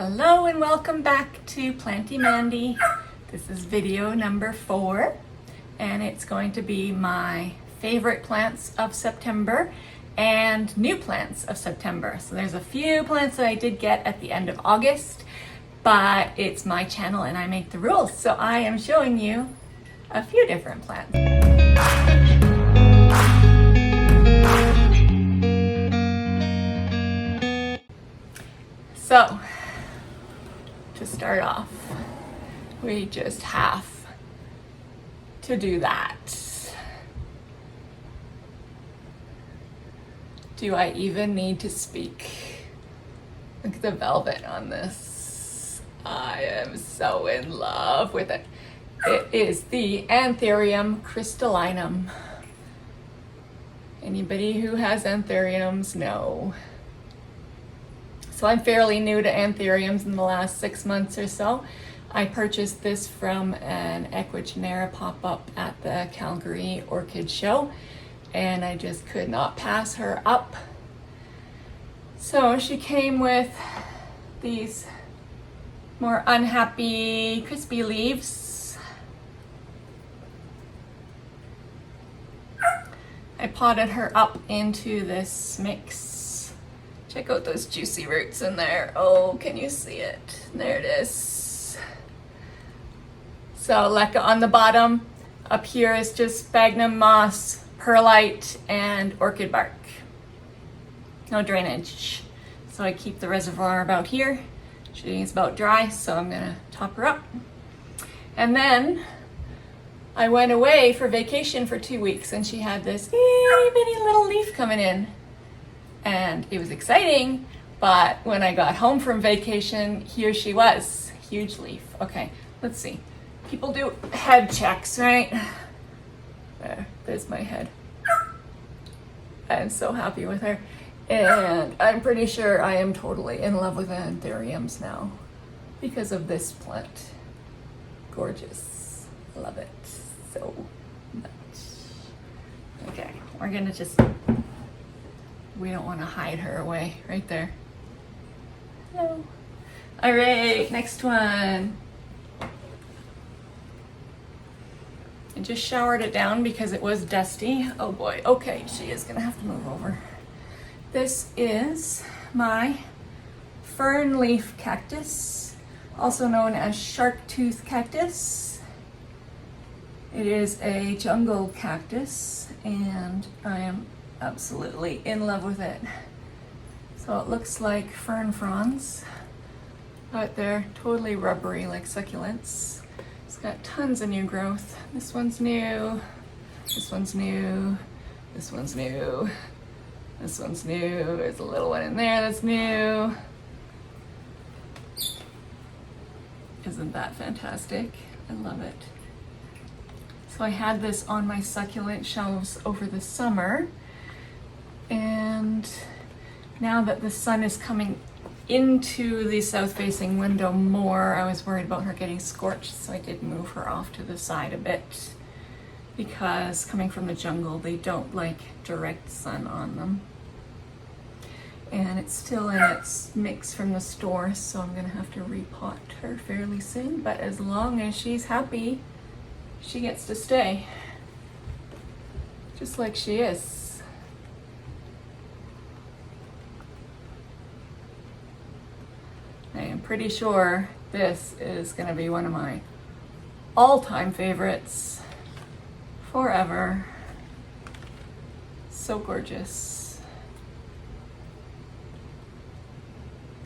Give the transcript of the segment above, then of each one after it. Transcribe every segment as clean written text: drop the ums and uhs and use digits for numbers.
Hello and welcome back to Planty Mandy. This is video number 4 and it's going to be my favorite plants of September and new plants of September. So there's a few plants that I did get at the end of August, but it's my channel and I make the rules. So I am showing you a few different plants. So, to start off, we just have to do that. Do I even need to speak? Look at the velvet on this. I am so in love with it. It is the Anthurium Crystallinum. Anybody who has anthuriums know. So I'm fairly new to anthuriums in the last 6 months or so. I purchased this from an Equigenera pop-up at the Calgary Orchid Show, and I just could not pass her up. So she came with these more unhappy, crispy leaves. I potted her up into this mix. Check out those juicy roots in there. Oh, can you see it? There it is. So leca on the bottom. Up here is just sphagnum moss, perlite, and orchid bark. No drainage. So I keep the reservoir about here. She's about dry, so I'm gonna top her up. And then I went away for vacation for 2 weeks and she had this itty bitty little leaf coming in. And it was exciting, but when I got home from vacation, here she was, huge leaf. Okay, let's see. People do head checks, right? There's my head. I'm so happy with her. And I'm pretty sure I am totally in love with anthuriums now because of this plant. Gorgeous. Love it so much. Okay, we're gonna just... We don't want to hide her away. Right there. Hello. All right, next one. I just showered it down because it was dusty. Oh boy. Okay, she is gonna have to move over. This is my Fernleaf cactus, also known as Sharktooth cactus. It is a jungle cactus, and I am absolutely in love with it. So it looks like fern fronds, but they're totally rubbery like succulents. It's got tons of new growth. This one's new, this one's new, this one's new, this one's new. There's a little one in there that's new. Isn't that fantastic? I love it. So I had this on my succulent shelves over the summer. And now that the sun is coming into the south-facing window more, I was worried about her getting scorched, so I did move her off to the side a bit because coming from the jungle, they don't like direct sun on them. And it's still in its mix from the store, so I'm gonna have to repot her fairly soon, but as long as she's happy, she gets to stay, just like she is. I am pretty sure this is going to be one of my all-time favorites forever. So gorgeous.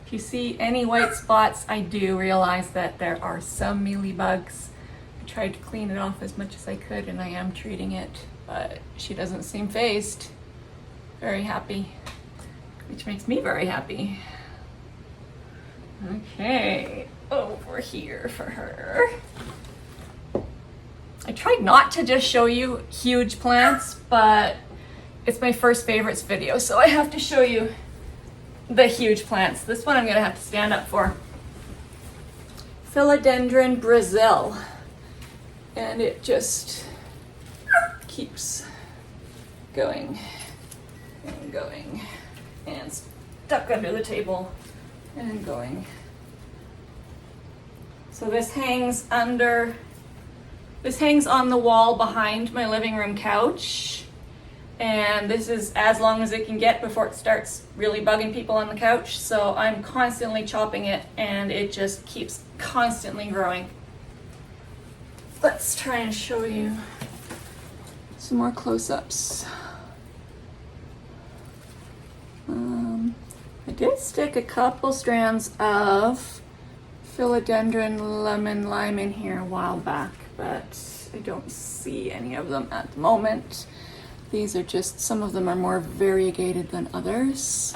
If you see any white spots, I do realize that there are some mealybugs. I tried to clean it off as much as I could and I am treating it, but she doesn't seem phased. Very happy, which makes me very happy. Okay, over here for her. I tried not to just show you huge plants, but it's my first favorites video, so I have to show you the huge plants. This one I'm gonna have to stand up for. Philodendron Brasil. And it just keeps going and going and stuck under the table and going So this hangs on the wall behind my living room couch. And this is as long as it can get before it starts really bugging people on the couch. So I'm constantly chopping it and it just keeps constantly growing. Let's try and show you some more close-ups. I did stick a couple strands of Philodendron lemon lime in here a while back, but I don't see any of them at the moment. These are just, some of them are more variegated than others.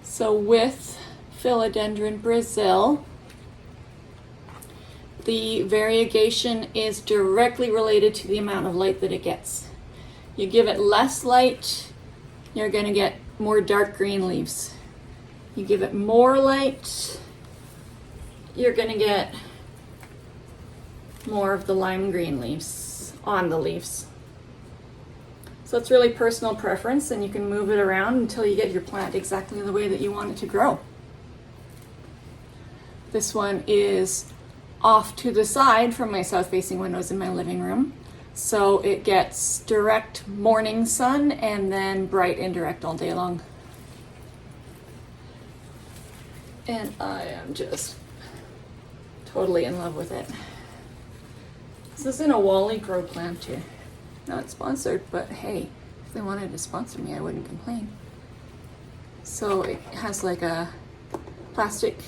So with Philodendron Brasil, the variegation is directly related to the amount of light that it gets. You give it less light, you're going to get more dark green leaves. You give it more light, you're going to get more of the lime green leaves on the leaves. So it's really personal preference, and you can move it around until you get your plant exactly the way that you want it to grow. This one is off to the side from my south-facing windows in my living room, so it gets direct morning sun and then bright indirect all day long. And I am just totally in love with it. This is in a Wally grow plant too. Not sponsored, but hey, if they wanted to sponsor me, I wouldn't complain. So it has like a plastic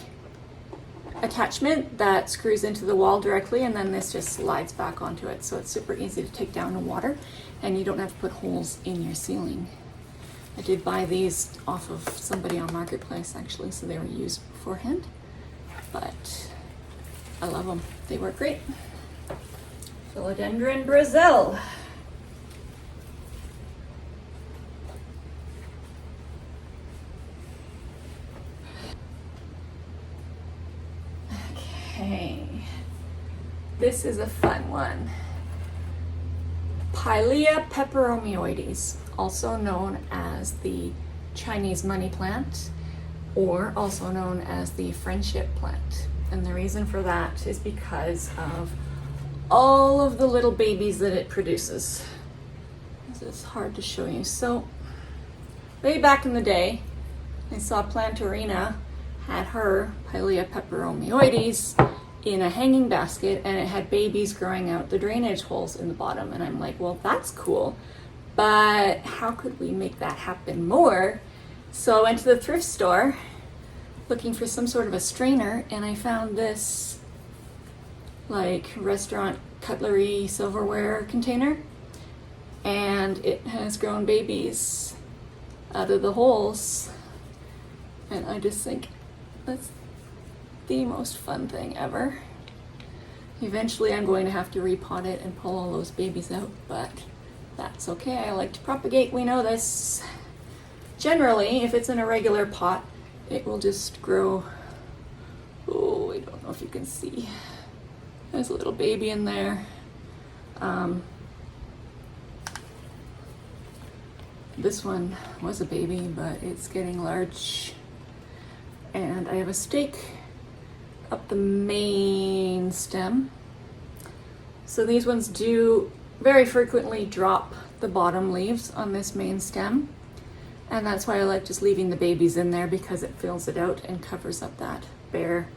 attachment that screws into the wall directly, and then this just slides back onto it. So it's super easy to take down in water, and you don't have to put holes in your ceiling. I did buy these off of somebody on Marketplace actually, so they were used beforehand, but I love them. They work great. Philodendron Brasil. Okay, this is a fun one. Pilea Peperomioides, also known as the Chinese money plant, or also known as the friendship plant. And the reason for that is because of all of the little babies that it produces. This is hard to show you. So, way back in the day, I saw Plantarina had her Pilea Peperomioides in a hanging basket, and it had babies growing out the drainage holes in the bottom. And I'm like, well, that's cool, but how could we make that happen more? So I went to the thrift store looking for some sort of a strainer, and I found this like restaurant cutlery silverware container, and it has grown babies out of the holes. And I just think that's the most fun thing ever. Eventually I'm going to have to repot it and pull all those babies out, but that's okay. I like to propagate, we know this. Generally, if it's in a regular pot, it will just grow. Oh, I don't know if you can see. There's a little baby in there. This one was a baby, but it's getting large. And I have a stake up the main stem. So these ones do very frequently drop the bottom leaves on this main stem. And that's why I like just leaving the babies in there, because it fills it out and covers up that bare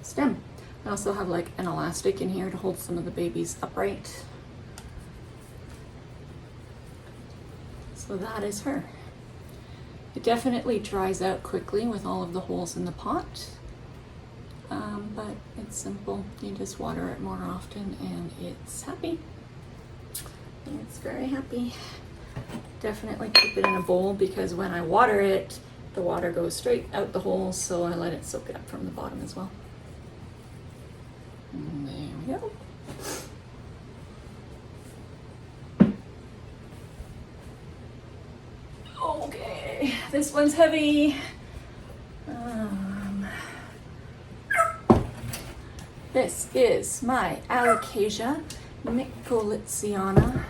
stem. I also have like an elastic in here to hold some of the babies upright. So that is her. It definitely dries out quickly with all of the holes in the pot, but it's simple. You just water it more often and it's happy. And it's very happy. Definitely keep it in a bowl, because when I water it, the water goes straight out the holes, so I let it soak it up from the bottom as well. And there we go. Okay, this one's heavy. This is my Alocasia Micholitziana,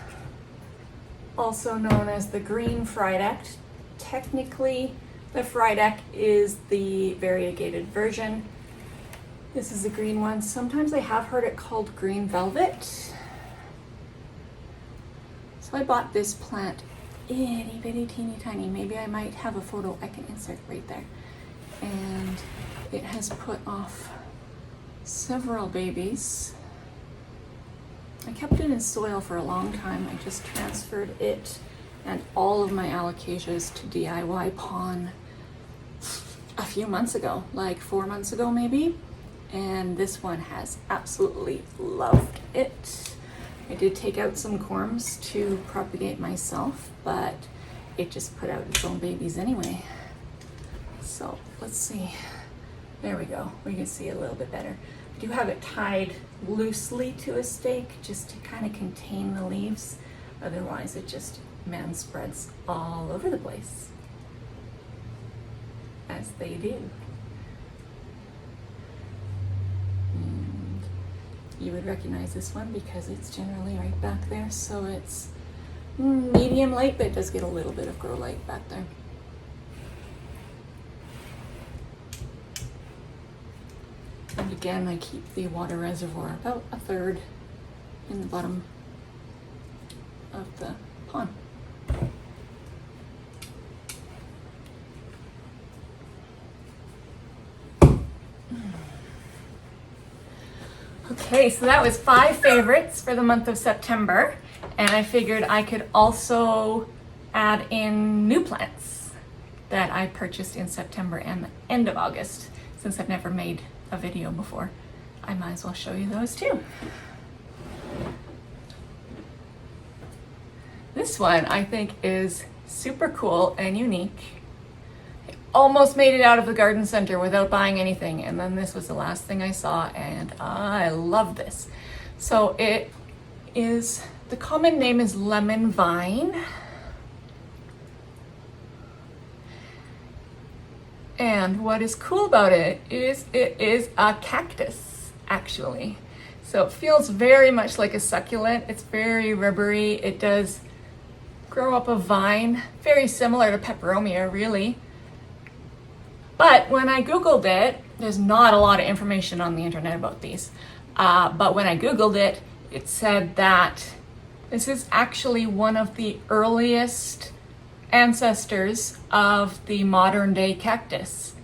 also known as the green Frydek. Technically, the Frydek is the variegated version. This is the green one. Sometimes I have heard it called green velvet. So I bought this plant, itty bitty teeny tiny. Maybe I might have a photo I can insert right there. And it has put off several babies. I kept it in soil for a long time. I just transferred it and all of my alocasias to DIY pon a few months ago, like 4 months ago maybe. And this one has absolutely loved it. I did take out some corms to propagate myself, but it just put out its own babies anyway. So let's see. There we go. We can see it a little bit better. I do have it tied loosely to a stake just to kind of contain the leaves. Otherwise it just man spreads all over the place, as they do. And you would recognize this one because it's generally right back there. So it's medium light, but it does get a little bit of grow light back there. And again, I keep the water reservoir about a third in the bottom of the pond. Okay, so that was 5 favorites for the month of September, and I figured I could also add in new plants that I purchased in September and the end of August. Since I've never made a video before, I might as well show you those too. This one I think is super cool and unique. I almost made it out of the garden center without buying anything, and then this was the last thing I saw, and I love this. So it is, the common name is lemon vine. And what is cool about it is a cactus, actually. So it feels very much like a succulent. It's very rubbery. It does grow up a vine, very similar to peperomia, really. But when I Googled it, there's not a lot of information on the internet about these. But when I Googled it, it said that this is actually one of the earliest ancestors of the modern day cactus.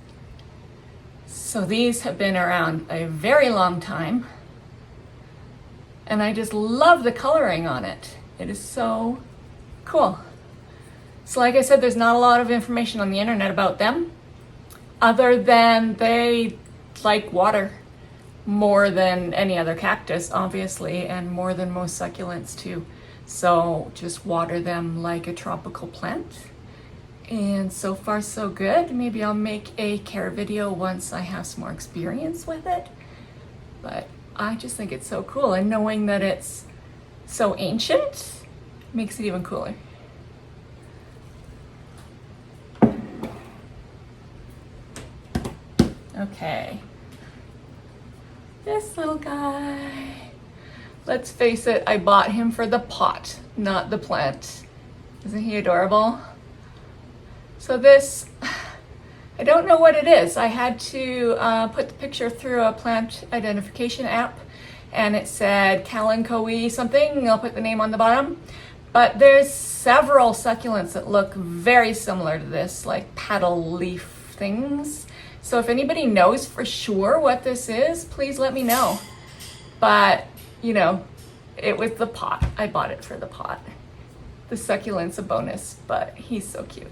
So these have been around a very long time, and I just love the coloring on it. It is so cool. So like I said, there's not a lot of information on the internet about them, other than they like water more than any other cactus, obviously, and more than most succulents too. So just water them like a tropical plant. And so far so good. Maybe I'll make a care video once I have some more experience with it. But I just think it's so cool, and knowing that it's so ancient makes it even cooler. Okay. This little guy. Let's face it, I bought him for the pot, not the plant. Isn't he adorable? So this, I don't know what it is. I had to put the picture through a plant identification app, and it said Kalanchoe something. I'll put the name on the bottom. But there's several succulents that look very similar to this, like petal leaf things. So if anybody knows for sure what this is, please let me know. But you know, it was the pot. I bought it for the pot. The succulent's a bonus, but he's so cute.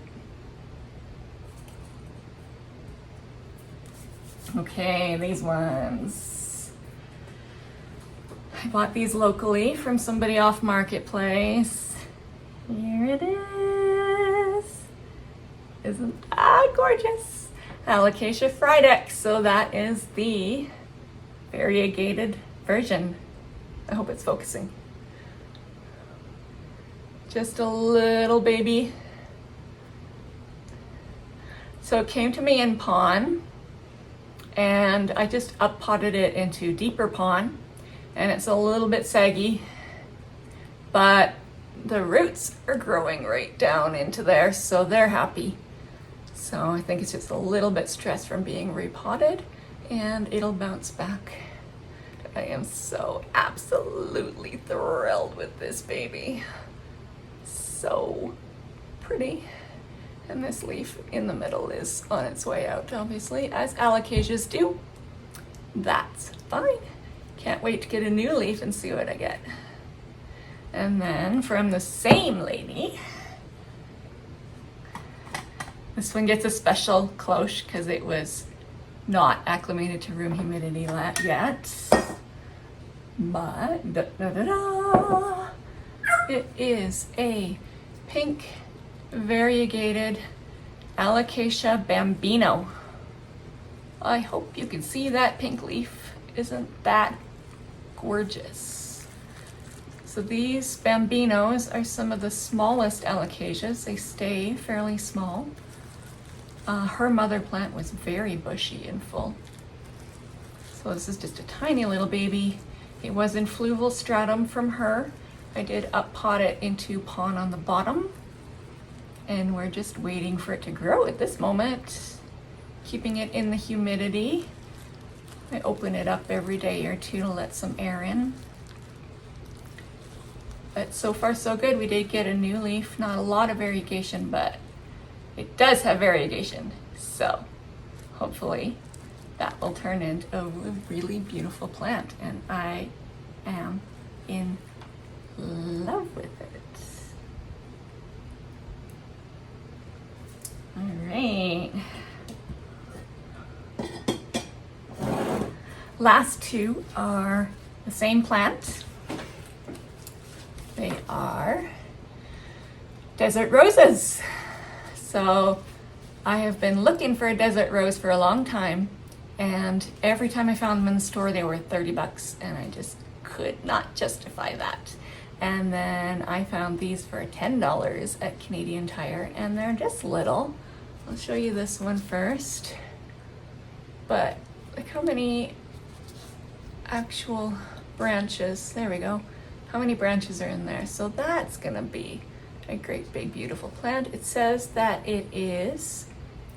Okay, these ones. I bought these locally from somebody off Marketplace. Here it is. Isn't that gorgeous? Alocasia Frydek. So that is the variegated version. I hope it's focusing. Just a little baby. So it came to me in pon, and I just up potted it into deeper pon, and it's a little bit saggy, but the roots are growing right down into there, so they're happy. So I think it's just a little bit stressed from being repotted, and it'll bounce back. I am so absolutely thrilled with this baby. So pretty. And this leaf in the middle is on its way out, obviously, as alocasias do. That's fine. Can't wait to get a new leaf and see what I get. And then from the same lady, this one gets a special cloche because it was not acclimated to room humidity yet. But it is a pink variegated Alocasia Bambino. I hope you can see that pink leaf. Isn't that gorgeous? So these Bambinos are some of the smallest Alocasias. They stay fairly small. Her mother plant was very bushy and full. So this is just a tiny little baby. It was in fluval stratum from her. I did up pot it into pon on the bottom, and we're just waiting for it to grow at this moment, keeping it in the humidity. I open it up every day or two to let some air in. But so far so good. We did get a new leaf, not a lot of variegation, but it does have variegation. So hopefully that will turn into a really beautiful plant, and I am in love with it. All right. Last two are the same plant. They are desert roses. So I have been looking for a desert rose for a long time, and every time I found them in the store they were 30 bucks, and I just could not justify that. And then I found these for $10 at Canadian Tire, and they're just little. I'll show you this one first. But look how many actual branches, there we go, how many branches are in there. So that's gonna be a great big beautiful plant. It says that it is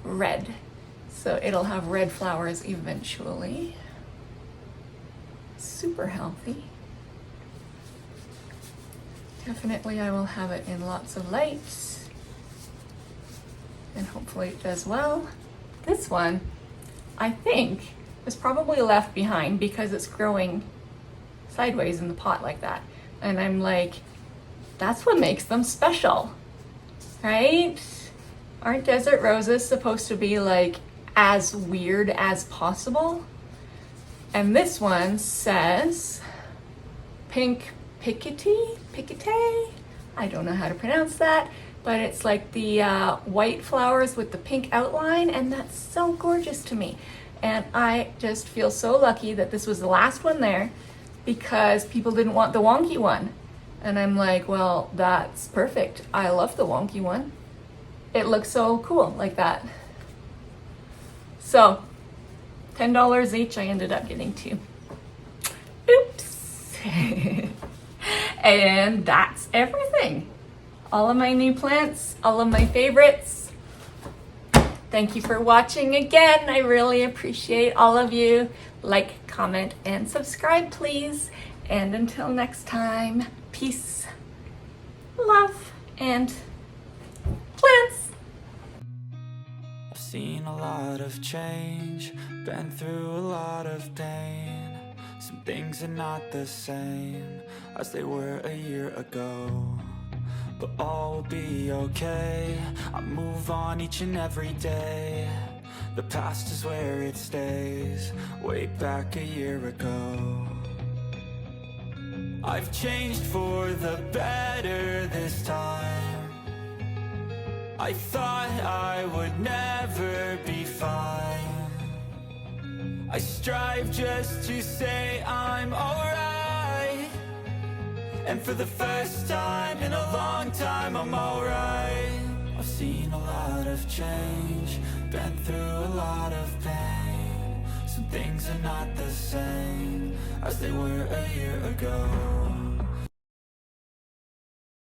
red, so it'll have red flowers eventually. Super healthy. Definitely I will have it in lots of light, and hopefully it does well. This one, I think, was probably left behind because it's growing sideways in the pot like that. And I'm like, that's what makes them special, right? Aren't desert roses supposed to be like as weird as possible? And this one says pink piquete? I don't know how to pronounce that, but it's like the white flowers with the pink outline, and that's so gorgeous to me. And I just feel so lucky that this was the last one there, because people didn't want the wonky one. And I'm like, well, that's perfect. I love the wonky one. It looks so cool like that. So $10 each, I ended up getting two. Oops. And that's everything. All of my new plants, all of my favorites. Thank you for watching again. I really appreciate all of you. Like, comment, and subscribe, please. And until next time, peace, love, and plants. I've seen a lot of change, been through a lot of pain. Some things are not the same as they were a year ago, but all will be okay. I move on each and every day. The past is where it stays, way back a year ago. I've changed for the better this time. I thought I would never be fine. I strive just to say I'm alright, and for the first time in a long time I'm alright. I've seen a lot of change, been through a lot of pain. Some things are not the same as they were a year ago.